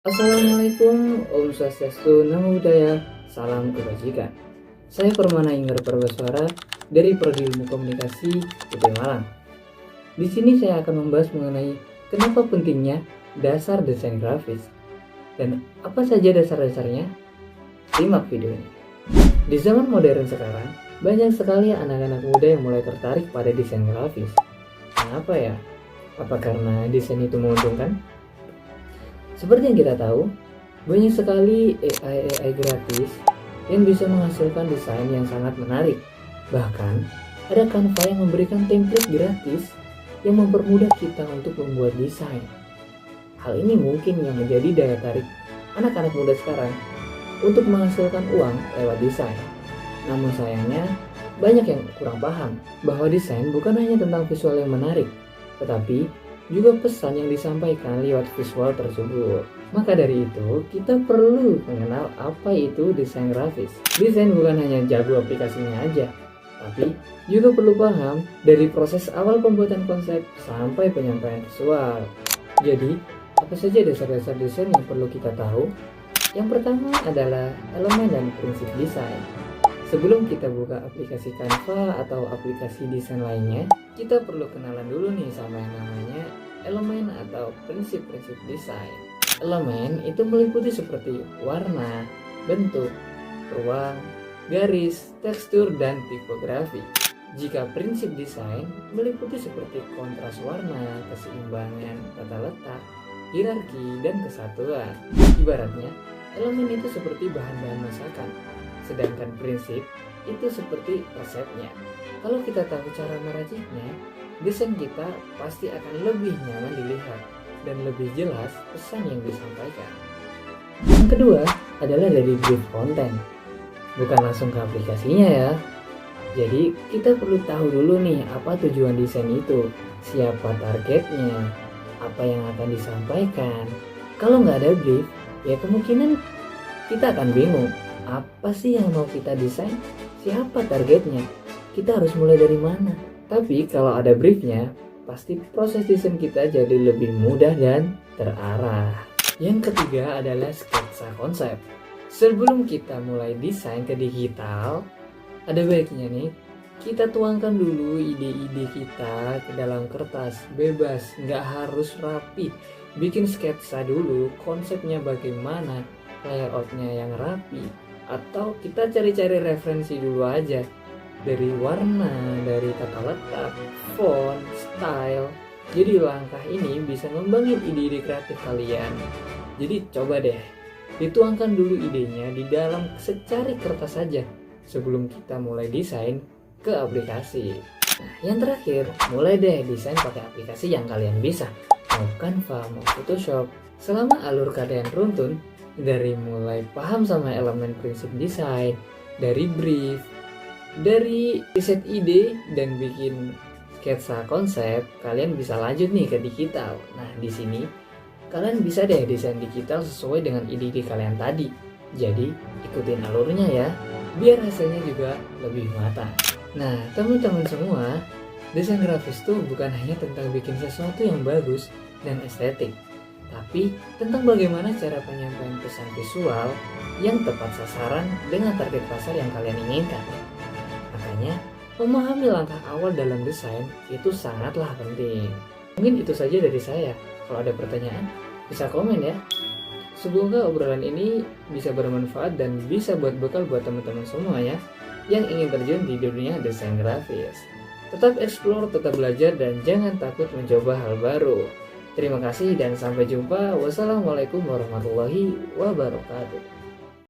Assalamualaikum, Om Swastiastu, Namo Buddhaya, Salam Kebajikan. Saya Permana Inggar Parbaswara dari Prodi Ilmu Komunikasi UT Malang. Di sini saya akan membahas mengenai kenapa pentingnya dasar desain grafis dan apa saja dasar-dasarnya. Simak video ini. Di zaman modern sekarang, banyak sekali anak-anak muda yang mulai tertarik pada desain grafis. Kenapa ya? Apa karena desain itu menguntungkan? Seperti yang kita tahu, banyak sekali AI gratis yang bisa menghasilkan desain yang sangat menarik. Bahkan, ada Canva yang memberikan template gratis yang mempermudah kita untuk membuat desain. Hal ini mungkin yang menjadi daya tarik anak-anak muda sekarang untuk menghasilkan uang lewat desain. Namun sayangnya, banyak yang kurang paham bahwa desain bukan hanya tentang visual yang menarik, tetapi juga pesan yang disampaikan lewat visual tersebut. Maka dari itu, kita perlu mengenal apa itu desain grafis. Desain bukan hanya jago aplikasinya aja, tapi juga perlu paham dari proses awal pembuatan konsep sampai penyampaian visual. Jadi, apa saja dasar-dasar desain yang perlu kita tahu? Yang pertama adalah elemen dan prinsip desain. Sebelum kita buka aplikasi Canva atau aplikasi desain lainnya, kita perlu kenalan dulu nih sama yang namanya elemen atau prinsip-prinsip desain. Elemen itu meliputi seperti warna, bentuk, ruang, garis, tekstur, dan tipografi. Jika prinsip desain meliputi seperti kontras warna, keseimbangan tata letak, hierarki, dan kesatuan. Ibaratnya, elemen itu seperti bahan-bahan masakan, sedangkan prinsip itu seperti resepnya. Kalau kita tahu cara meraciknya, desain kita pasti akan lebih nyaman dilihat dan lebih jelas pesan yang disampaikan. Yang kedua adalah dari brief konten, bukan langsung ke aplikasinya ya. Jadi kita perlu tahu dulu nih apa tujuan desain itu, siapa targetnya, apa yang akan disampaikan. Kalau nggak ada brief, ya kemungkinan kita akan bingung. Apa sih yang mau kita desain? Siapa targetnya? Kita harus mulai dari mana? Tapi kalau ada briefnya, pasti proses desain kita jadi lebih mudah dan terarah. Yang ketiga adalah sketsa konsep. Sebelum kita mulai desain ke digital, ada baiknya nih kita tuangkan dulu ide-ide kita ke dalam kertas, bebas, nggak harus rapi. Bikin sketsa dulu, konsepnya bagaimana, layoutnya yang rapi, atau kita cari-cari referensi dulu aja dari warna, dari tata letak, font, style. Jadi langkah ini bisa ngembangin ide-ide kreatif kalian. Jadi coba deh dituangkan dulu idenya di dalam secari kertas saja sebelum kita mulai desain ke aplikasi. Nah, yang terakhir, mulai deh desain pakai aplikasi yang kalian bisa, mau Canva, mau Photoshop. Selama alur kalian runtun, dari mulai paham sama elemen prinsip desain, dari brief, dari riset ide dan bikin sketsa konsep, kalian bisa lanjut nih ke digital. Nah, di sini kalian bisa deh desain digital sesuai dengan ide-ide kalian tadi. Jadi, ikutin alurnya ya, biar hasilnya juga lebih matang. Nah, teman-teman semua, desain grafis tuh bukan hanya tentang bikin sesuatu yang bagus dan estetik, tapi tentang bagaimana cara penyampaian pesan visual yang tepat sasaran dengan target pasar yang kalian inginkan. Makanya, memahami langkah awal dalam desain itu sangatlah penting. Mungkin itu saja dari saya. Kalau ada pertanyaan, bisa komen ya. Semoga obrolan ini bisa bermanfaat dan bisa buat bekal buat teman-teman semua ya, yang ingin terjun di dunia desain grafis. Tetap explore, tetap belajar, dan jangan takut mencoba hal baru. Terima kasih dan sampai jumpa. Wassalamualaikum warahmatullahi wabarakatuh.